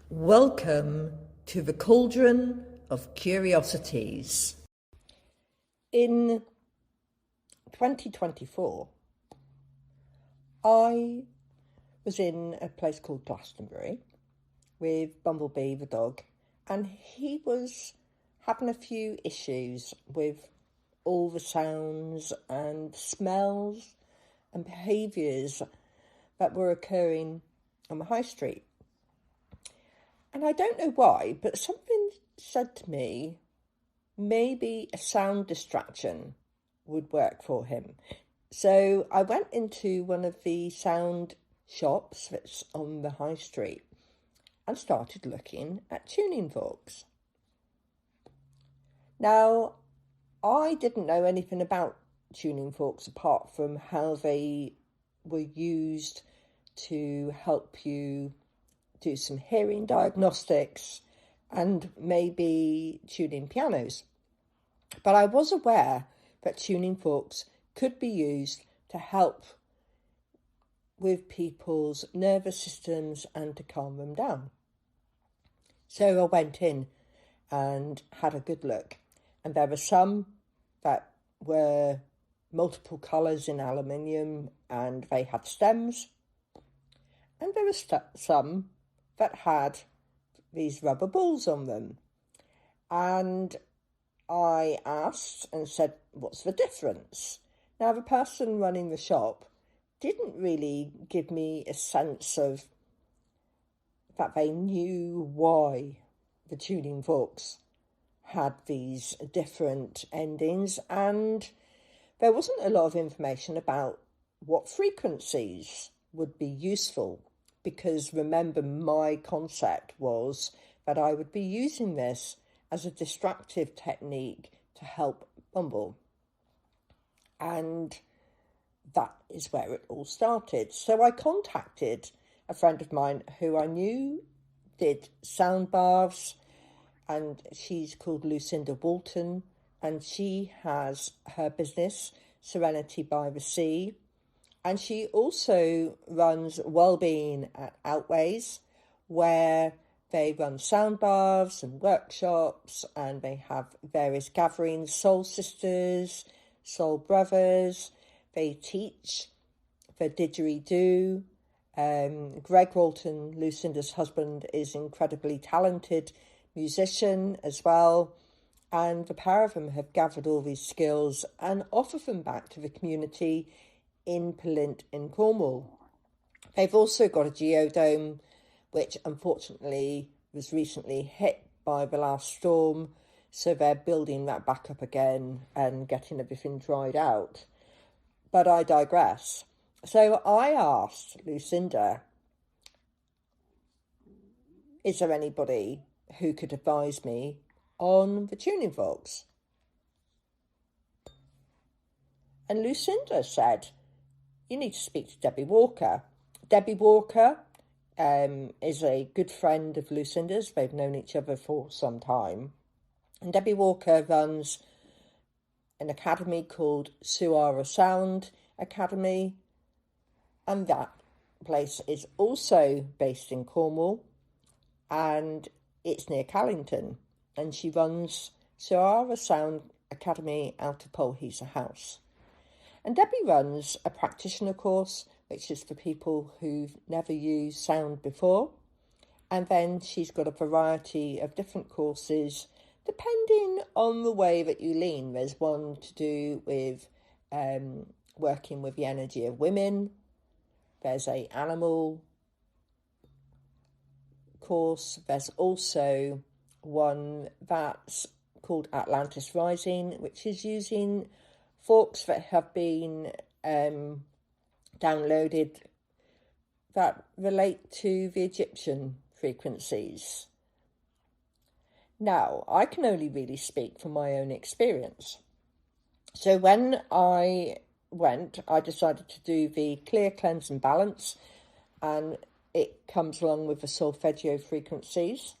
Welcome to the Cauldron of Curiosities. In 2024, I was in a place called Glastonbury with Bumblebee the dog, and he was having a few issues with all the sounds and smells and behaviours that were occurring on the high street. And I don't know why, but something said to me, maybe a sound distraction would work for him. So I went into one of the sound shops that's on the high street and started looking at tuning forks. Now, I didn't know anything about tuning forks apart from how they were used to help you do some hearing diagnostics and maybe tuning pianos. But I was aware that tuning forks could be used to help with people's nervous systems and to calm them down. So I went in and had a good look, and there were some that were multiple colours in aluminium and they had stems, and there were some that had these rubber balls on them. And I asked and said, what's the difference? Now, the person running the shop didn't really give me a sense of that they knew why the tuning forks had these different endings, and there wasn't a lot of information about what frequencies would be useful. Because remember, my concept was that I would be using this as a distractive technique to help Bumble. And that is where it all started. So I contacted a friend of mine who I knew did sound baths, and she's called Lucinda Walton, and she has her business, Serenity by the Sea. And she also runs Wellbeing at Outways, where they run sound baths and workshops, and they have various gatherings, Soul Sisters, Soul Brothers. They teach the didgeridoo. Greg Walton, Lucinda's husband, is an incredibly talented musician as well. And the pair of them have gathered all these skills and offer them back to the community in Plynt in Cornwall. They've also got a geodome, which unfortunately was recently hit by the last storm, so they're building that back up again and getting everything dried out. But I digress. So I asked Lucinda, is there anybody who could advise me on the tuning forks? And Lucinda said, you need to speak to Debbie Walker. Debbie Walker is a good friend of Lucinda's. They've known each other for some time. And Debbie Walker runs an academy called Suara Sound Academy. And that place is also based in Cornwall. And it's near Callington. And she runs Suara Sound Academy out of Polheaser House. And Debbie runs a practitioner course, which is for people who've never used sound before. And then she's got a variety of different courses, depending on the way that you lean. There's one to do with working with the energy of women. There's an animal course. There's also one that's called Atlantis Rising, which is using forks that have been downloaded that relate to the Egyptian frequencies. Now, I can only really speak from my own experience. So when I went, I decided to do the Clear, Cleanse and Balance, and it comes along with the solfeggio frequencies.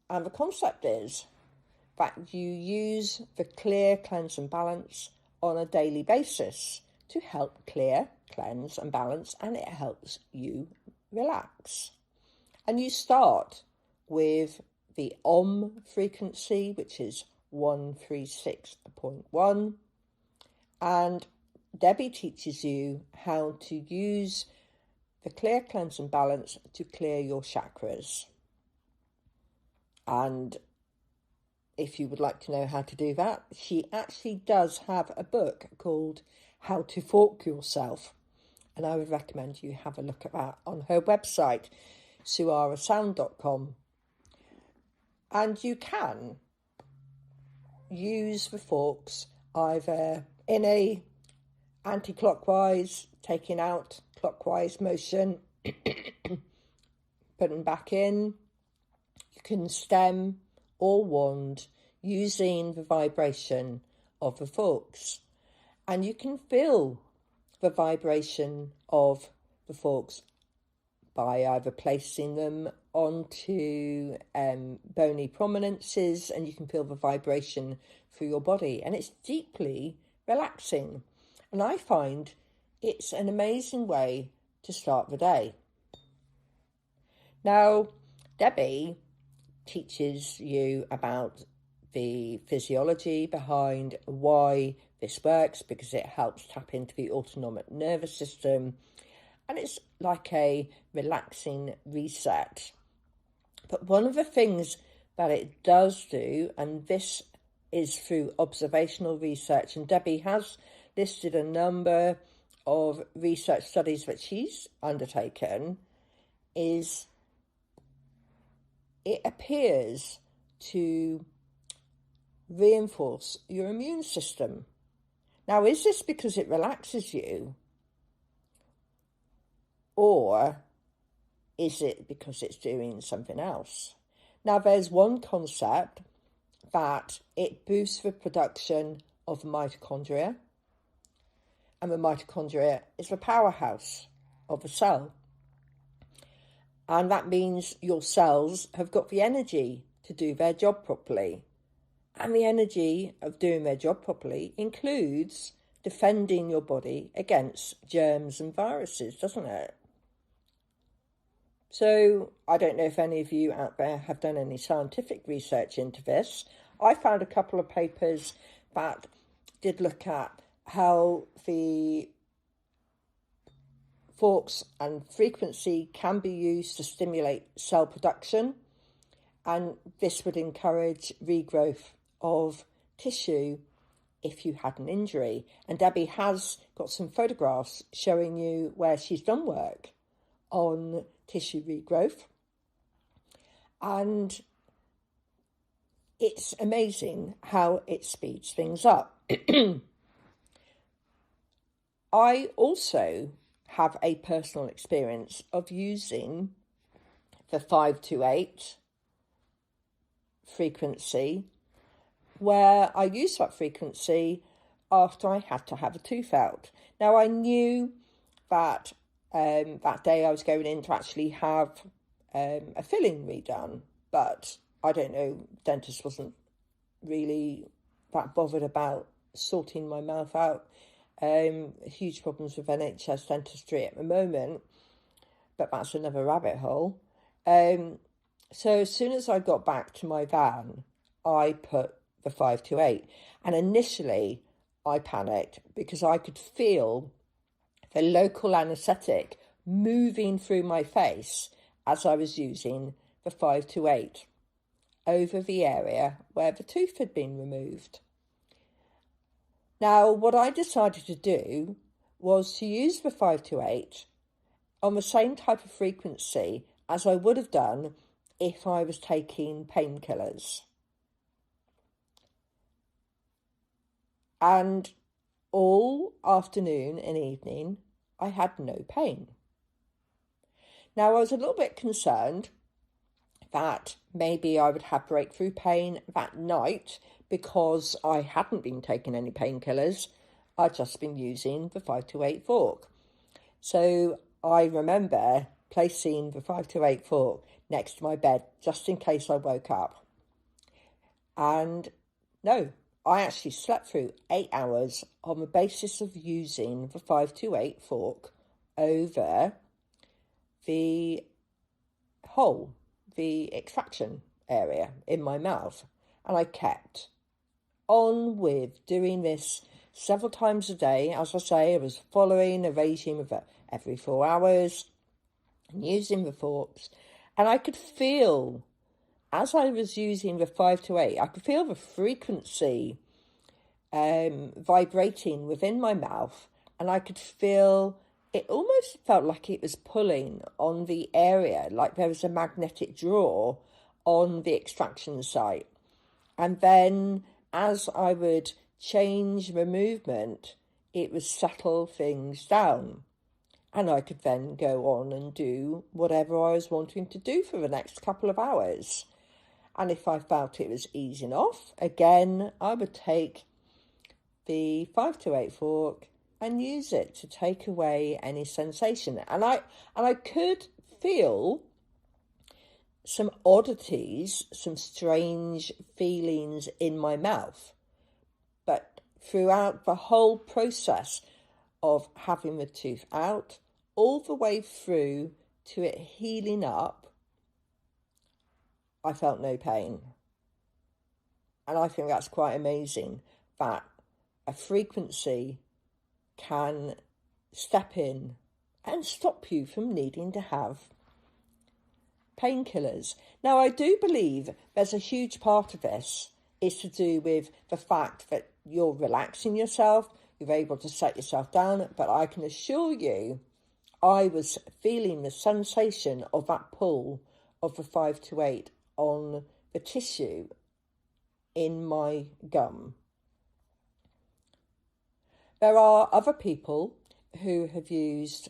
And the concept is that you use the clear, cleanse and balance on a daily basis to help clear, cleanse and balance, and it helps you relax. And you start with the Om frequency, which is 136.1, and Debbie teaches you how to use the clear, cleanse and balance to clear your chakras. And if you would like to know how to do that, she actually does have a book called How to Fork Yourself. And I would recommend you have a look at that on her website, suarasound.com. And you can use the forks either in a anti-clockwise, taking out clockwise motion, putting back in. You can stem or wand using the vibration of the forks, and you can feel the vibration of the forks by either placing them onto bony prominences, and you can feel the vibration through your body, and it's deeply relaxing. And I find it's an amazing way to start the day. Now, Debbie teaches you about the physiology behind why this works, because it helps tap into the autonomic nervous system, and it's like a relaxing reset. But one of the things that it does do, and this is through observational research, and Debbie has listed a number of research studies that she's undertaken, is it appears to reinforce your immune system. Now, is this because it relaxes you, or is it because it's doing something else? Now, there's one concept that it boosts the production of mitochondria, and the mitochondria is the powerhouse of a cell. And that means your cells have got the energy to do their job properly. And the energy of doing their job properly includes defending your body against germs and viruses, doesn't it? So I don't know if any of you out there have done any scientific research into this. I found a couple of papers that did look at how the forks and frequency can be used to stimulate cell production, and this would encourage regrowth of tissue if you had an injury. And Debbie has got some photographs showing you where she's done work on tissue regrowth, and it's amazing how it speeds things up. I also have a personal experience of using the 528 frequency, where I used that frequency after I had to have a tooth out. Now, I knew that that day I was going in to actually have a filling redone, but I don't know, dentist wasn't really that bothered about sorting my mouth out. Huge problems with NHS dentistry at the moment, but that's another rabbit hole. So as soon as I got back to my van, I put the 528, and initially I panicked because I could feel the local anaesthetic moving through my face as I was using the 528 over the area where the tooth had been removed. Now, what I decided to do was to use the 528 on the same type of frequency as I would have done if I was taking painkillers. And all afternoon and evening, I had no pain. Now, I was a little bit concerned that maybe I would have breakthrough pain that night because I hadn't been taking any painkillers. I'd just been using the 528 fork. So I remember placing the 528 fork next to my bed just in case I woke up. And No, I actually slept through 8 hours on the basis of using the 528 fork over the hole, the extraction area in my mouth. And I kept on with doing this several times a day. As I say, I was following a regime of every 4 hours and using the forks. And I could feel, as I was using the 528, I could feel the frequency vibrating within my mouth, and I could feel it almost felt like it was pulling on the area, like there was a magnetic draw on the extraction site. And then as I would change the movement, it would settle things down. And I could then go on and do whatever I was wanting to do for the next couple of hours. And if I felt it was easing off, again, I would take the 528 fork and use it to take away any sensation. And I could feel some oddities, some strange feelings in my mouth. But throughout the whole process of having the tooth out, all the way through to it healing up, I felt no pain. And I think that's quite amazing, that a frequency can step in and stop you from needing to have painkillers. Now, I do believe there's a huge part of this is to do with the fact that you're relaxing yourself, you're able to set yourself down, but I can assure you, I was feeling the sensation of that pull of the 528 on the tissue in my gum. There are other people who have used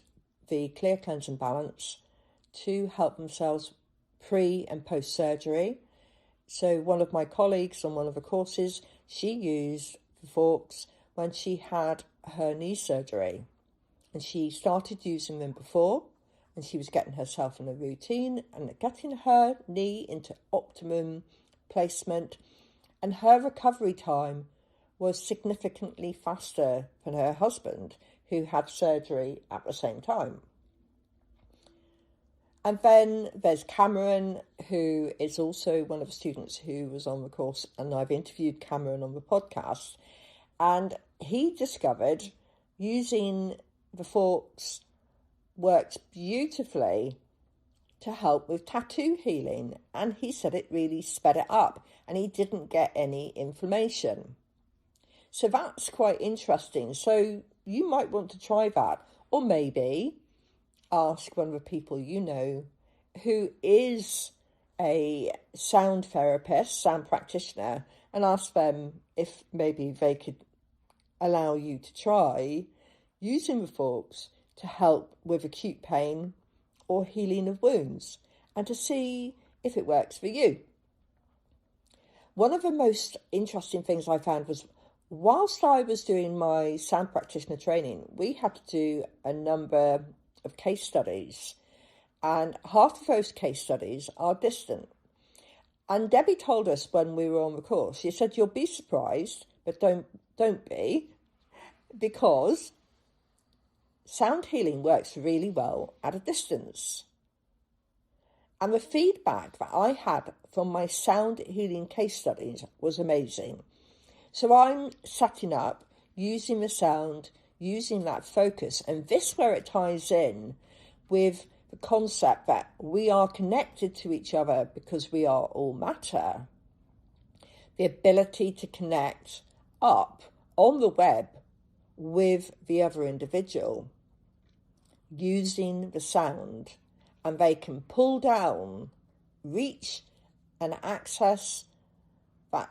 the Clear Cleanse and Balance to help themselves pre and post surgery. So one of my colleagues on one of the courses, she used the forks when she had her knee surgery, and she started using them before, and she was getting herself in a routine and getting her knee into optimum placement, and her recovery time was significantly faster than her husband, who had surgery at the same time. And then there's Cameron, who is also one of the students who was on the course, and I've interviewed Cameron on the podcast, and he discovered using the forks works beautifully to help with tattoo healing, and he said it really sped it up, and he didn't get any inflammation. So that's quite interesting. So you might want to try that, or maybe ask one of the people you know who is a sound therapist, sound practitioner, and ask them if maybe they could allow you to try using the forks to help with acute pain or healing of wounds, and to see if it works for you. One of the most interesting things I found was, whilst I was doing my sound practitioner training, we had to do a number of case studies, and half of those case studies are distant. And Debbie told us when we were on the course, she said, you'll be surprised, but don't be, because sound healing works really well at a distance. And the feedback that I had from my sound healing case studies was amazing. So I'm setting up, using the sound, using that focus, and this where it ties in with the concept that we are connected to each other because we are all matter. The ability to connect up on the web with the other individual using the sound, and they can pull down, reach and access that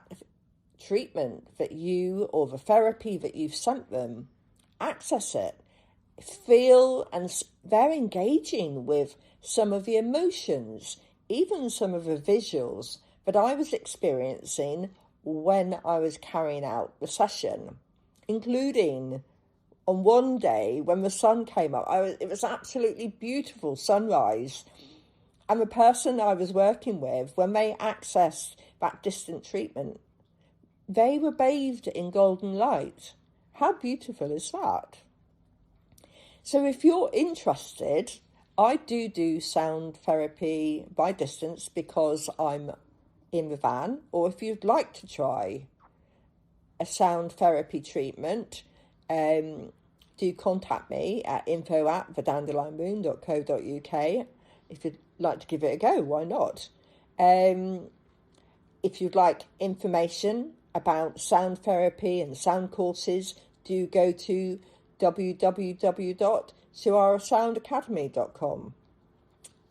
treatment that you, or the therapy that you've sent them, access it, feel, and they're engaging with some of the emotions, even some of the visuals that I was experiencing when I was carrying out the session, including on one day when the sun came up. It was absolutely beautiful sunrise, and the person I was working with, when they accessed that distant treatment, they were bathed in golden light. How beautiful is that? So if you're interested, I do sound therapy by distance because I'm in the van, or if you'd like to try a sound therapy treatment, do contact me at info@thedandelion.co.uk. If you'd like to give it a go, why not? If you'd like information about sound therapy and sound courses, do go to www.suarasoundacademy.com.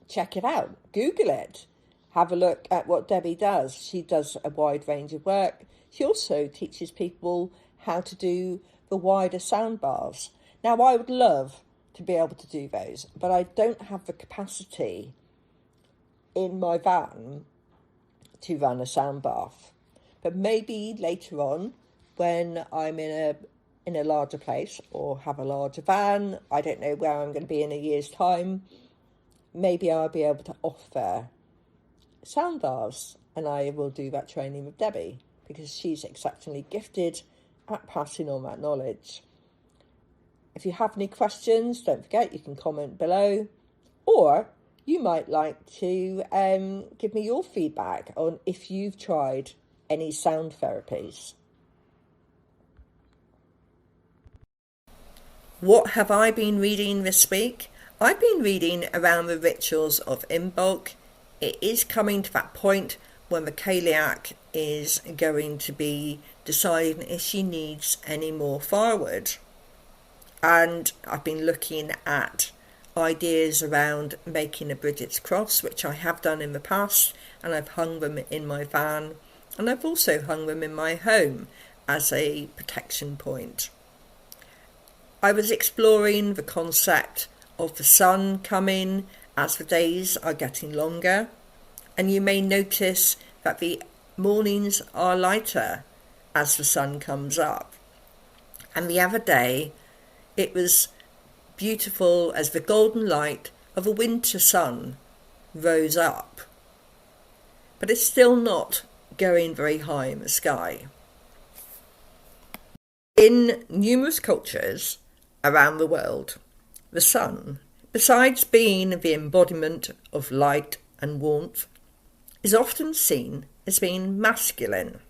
Check it out, Google it, have a look at what Debbie does. She does a wide range of work. She also teaches people how to do the wider sound baths. Now, I would love to be able to do those, but I don't have the capacity in my van to run a sound bath. But maybe later on, when I'm in a larger place or have a larger van, I don't know where I'm going to be in a year's time, maybe I'll be able to offer sound baths, and I will do that training with Debbie because she's exceptionally gifted at passing on that knowledge. If you have any questions, don't forget you can comment below, or you might like to give me your feedback on if you've tried any sound therapies. What have I been reading this week? I've been reading around the rituals of Imbolc. It is coming to that point when the Cailleach is going to be deciding if she needs any more firewood. And I've been looking at ideas around making a Brigids cross, which I have done in the past, and I've hung them in my van, and I've also hung them in my home as a protection point. I was exploring the concept of the sun coming as the days are getting longer, and you may notice that the mornings are lighter as the sun comes up. And the other day it was beautiful as the golden light of a winter sun rose up, but it's still not going very high in the sky. In numerous cultures around the world, the sun, besides being the embodiment of light and warmth, is often seen as being masculine.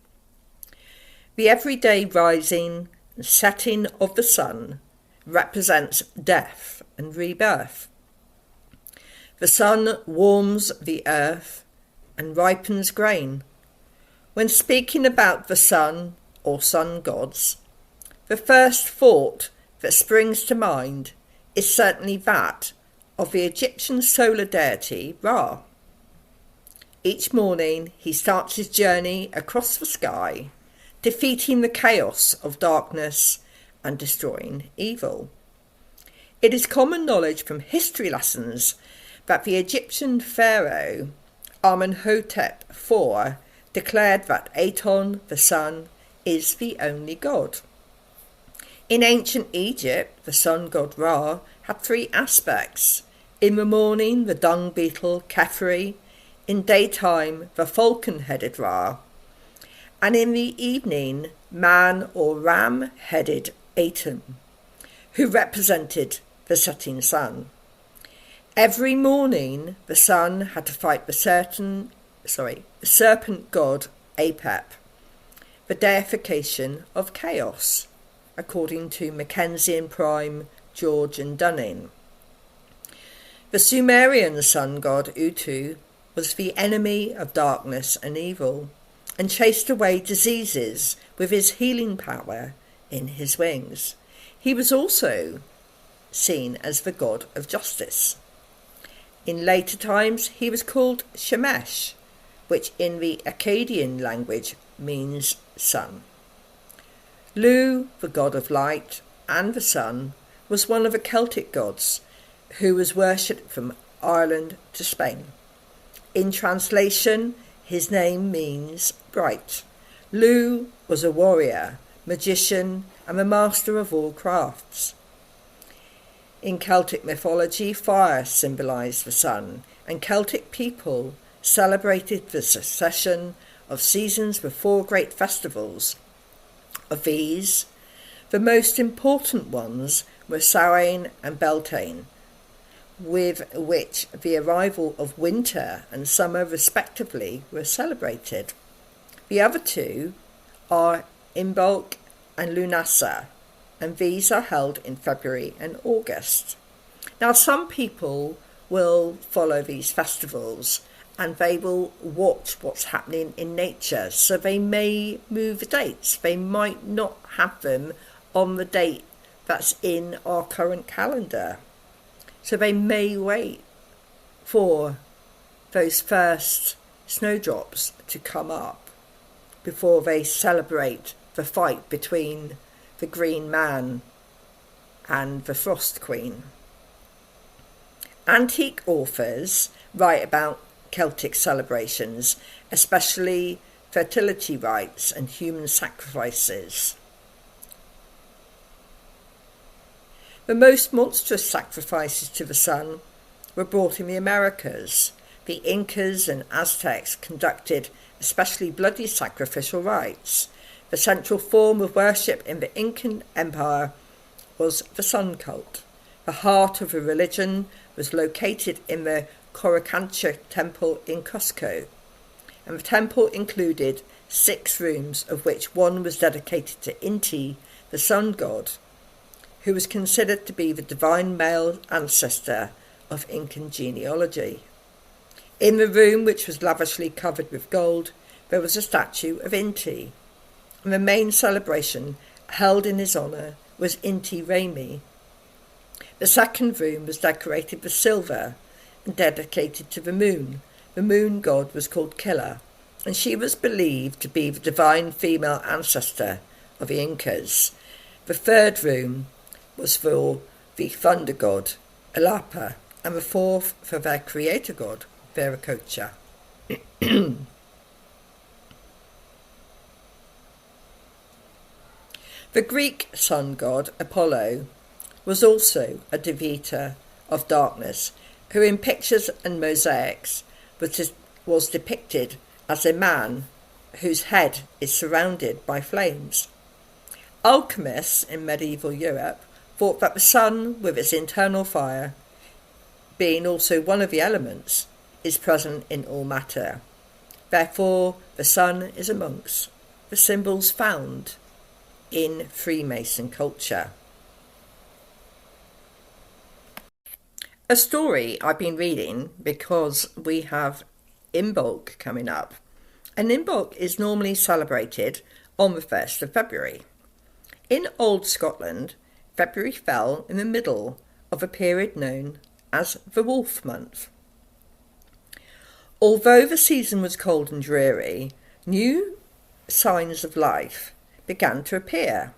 The everyday rising and setting of the sun represents death and rebirth. The sun warms the earth and ripens grain. When speaking about the sun or sun gods, the first thought that springs to mind is certainly that of the Egyptian solar deity Ra. Each morning he starts his journey across the sky, defeating the chaos of darkness and destroying evil. It is common knowledge from history lessons that the Egyptian pharaoh Amenhotep IV declared that Aton, the sun, is the only god. In ancient Egypt, the sun god Ra had three aspects. In the morning, the dung beetle Khepri, in daytime, the falcon-headed Ra, and in the evening, man or ram-headed Aton, who represented the setting sun. Every morning, the sun had to fight the serpent god Apep, the deification of chaos, according to Mackenzie and Prime, George and Dunning. The Sumerian sun god Utu was the enemy of darkness and evil, and chased away diseases with his healing power in his wings. He was also seen as the god of justice. In later times he was called Shemesh, which in the Akkadian language means sun. Lu, the god of light and the sun, was one of the Celtic gods who was worshipped from Ireland to Spain. In translation, his name means bright. Lu was a warrior, magician, and the master of all crafts. In Celtic mythology, fire symbolised the sun, and Celtic people celebrated the succession of seasons with 4 great festivals. Of these, the most important ones were Samhain and Beltane, with which the arrival of winter and summer respectively were celebrated. The other 2 are Imbolc and Lunasa, and these are held in February and August. Now, some people will follow these festivals and they will watch what's happening in nature, so they may move the dates. They might not have them on the date that's in our current calendar. So they may wait for those first snowdrops to come up before they celebrate the fight between the Green Man and the Frost Queen. Antique authors write about Celtic celebrations, especially fertility rites and human sacrifices. The most monstrous sacrifices to the sun were brought in the Americas. The Incas and Aztecs conducted especially bloody sacrificial rites. The central form of worship in the Incan Empire was the sun cult. The heart of the religion was located in the Coricancha temple in Cusco, and the temple included 6 rooms, of which 1 was dedicated to Inti, the sun god, who was considered to be the divine male ancestor of Incan genealogy. In the room, which was lavishly covered with gold, there was a statue of Inti, and the main celebration held in his honour was Inti Raymi. The second room was decorated with silver and dedicated to the moon. The moon god was called Killa, and she was believed to be the divine female ancestor of the Incas. The third room was for the thunder god, Elapa, and the fourth for their creator god, Viracocha. The Greek sun god, Apollo, was also a divita of darkness, who in pictures and mosaics was depicted as a man whose head is surrounded by flames. Alchemists in medieval Europe thought that the sun, with its internal fire, being also one of the elements, is present in all matter. Therefore, the sun is amongst the symbols found in Freemason culture. A story I've been reading because we have Imbolc coming up. And Imbolc is normally celebrated on the 1st of February. In Old Scotland, February fell in the middle of a period known as the Wolf Month. Although the season was cold and dreary, new signs of life began to appear.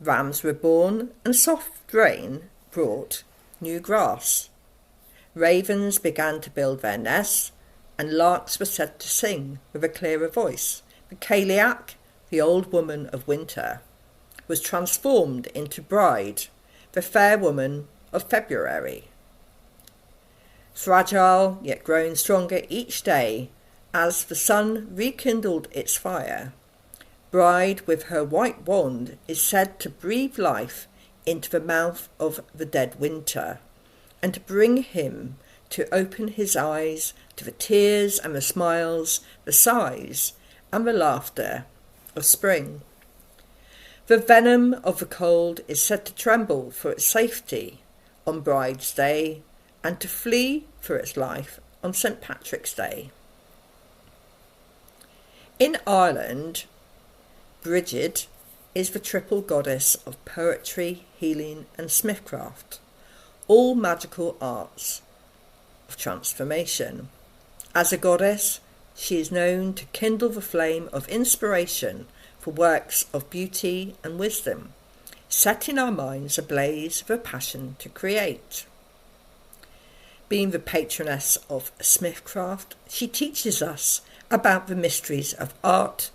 Rams were born and soft rain brought new grass. Ravens began to build their nests, and larks were said to sing with a clearer voice. The Cailleach, the old woman of winter, was transformed into Bride, the fair woman of February. Fragile, yet growing stronger each day, as the sun rekindled its fire, Bride with her white wand is said to breathe life into the mouth of the dead winter, and to bring him to open his eyes to the tears and the smiles, the sighs and the laughter of spring. The venom of the cold is said to tremble for its safety on Bride's Day, and to flee for its life on St. Patrick's Day. In Ireland, Brigid is the triple goddess of poetry, healing and smithcraft, all magical arts of transformation. As a goddess, she is known to kindle the flame of inspiration for works of beauty and wisdom, setting our minds ablaze with a passion to create. Being the patroness of smithcraft, she teaches us about the mysteries of art,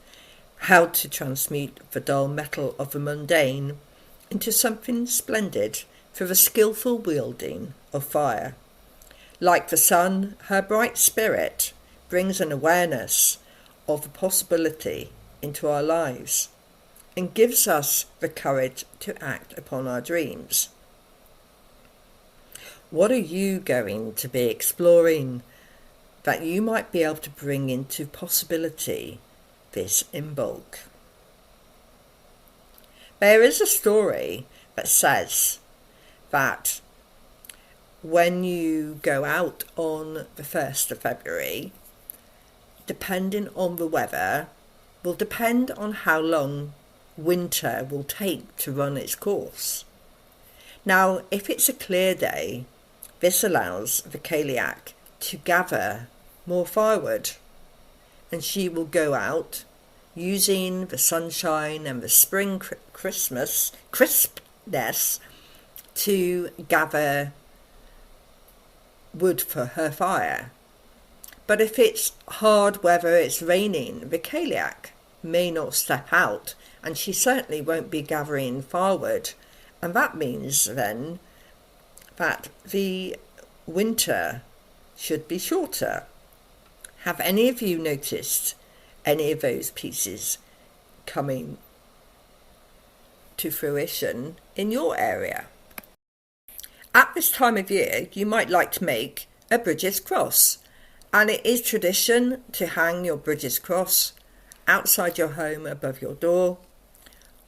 how to transmute the dull metal of the mundane into something splendid through the skillful wielding of fire. Like the sun, her bright spirit brings an awareness of the possibility into our lives and gives us the courage to act upon our dreams. What are you going to be exploring that you might be able to bring into possibility this Imbolc? There is a story that says that when you go out on the 1st of February, depending on the weather, will depend on how long winter will take to run its course. Now, if it's a clear day, this allows the Cailleach to gather more firewood, and she will go out using the sunshine and the spring crispness to gather wood for her fire. But if it's hard weather, it's raining, the Cailleach may not step out, and she certainly won't be gathering firewood. And that means then that the winter should be shorter. Have any of you noticed any of those pieces coming to fruition in your area? At this time of year, you might like to make a Brigids cross, and it is tradition to hang your Brigids cross outside your home above your door,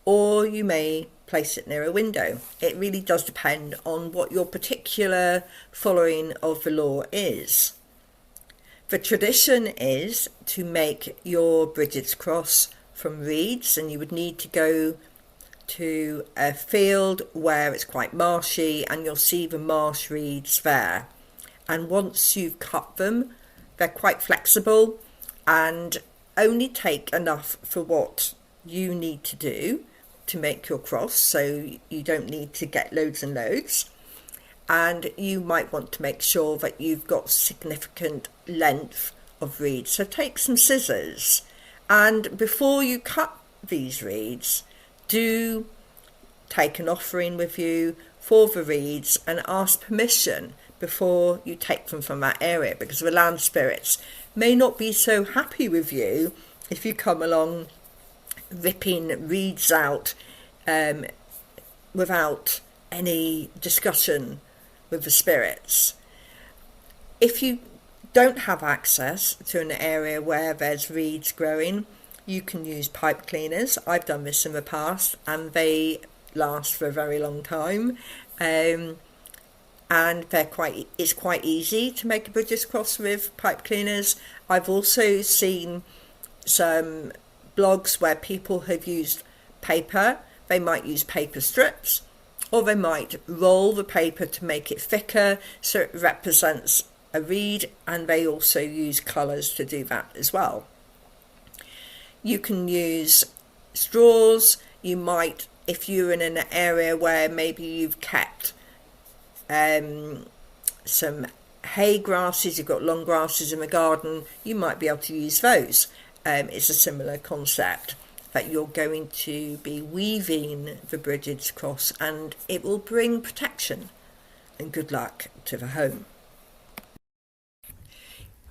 or you may place it near a window. It really does depend on what your particular following of the law is. The tradition is to make your Brigids cross from reeds, and you would need to go to a field where it's quite marshy, and you'll see the marsh reeds there. And once you've cut them, they're quite flexible and only take enough for what you need to do to make your cross, so you don't need to get loads and loads. And you might want to make sure that you've got significant length of reeds. So take some scissors, and before you cut these reeds, do take an offering with you for the reeds and ask permission before you take them from that area, because the land spirits may not be so happy with you if you come along ripping reeds out without any discussion with the spirits. If you don't have access to an area where there's reeds growing, you can use pipe cleaners. I've done this in the past, and they last for a very long time. And it's quite easy to make a Brigids cross with pipe cleaners. I've also seen some blogs where people have used paper. They might use paper strips, or they might roll the paper to make it thicker so it represents a reed, and they also use colours to do that as well. You can use straws. You might, if you're in an area where maybe you've kept some hay grasses, you've got long grasses in the garden, you might be able to use those. It's a similar concept that you're going to be weaving the Brigids cross, and it will bring protection and good luck to the home.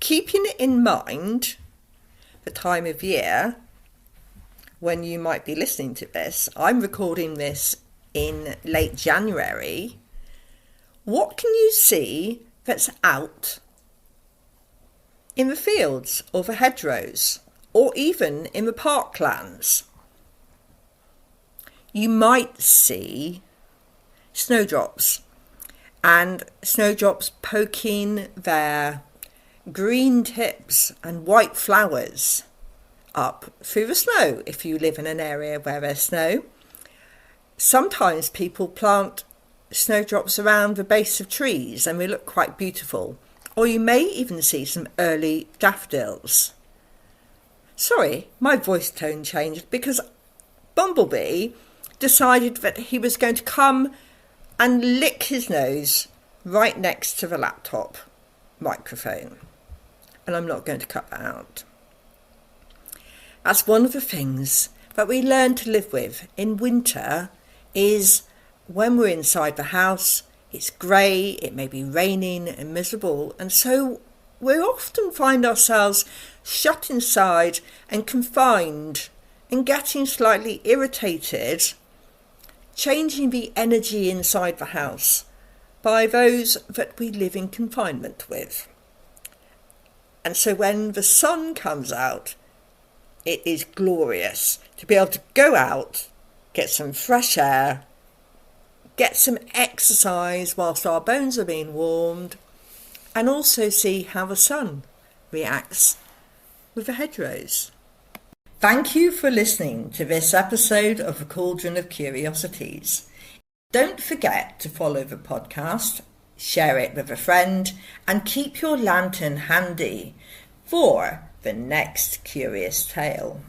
Keeping in mind the time of year when you might be listening to this, I'm recording this in late January. What can you see that's out in the fields or the hedgerows, or even in the parklands? You might see snowdrops, and snowdrops poking their green tips and white flowers up through the snow if you live in an area where there's snow. Sometimes people plant snowdrops around the base of trees, and they look quite beautiful. Or you may even see some early daffodils. Sorry, my voice tone changed because Bumblebee decided that he was going to come and lick his nose right next to the laptop microphone. And I'm not going to cut that out. That's one of the things that we learn to live with in winter, is when we're inside the house, it's grey, it may be raining and miserable, and so we often find ourselves shut inside and confined and getting slightly irritated, changing the energy inside the house by those that we live in confinement with. And so when the sun comes out, it is glorious to be able to go out, get some fresh air, get some exercise whilst our bones are being warmed, and also see how the sun reacts with the hedgerows. Thank you for listening to this episode of the Cauldron of Curiosities. Don't forget to follow the podcast, share it with a friend, and keep your lantern handy for the next curious tale.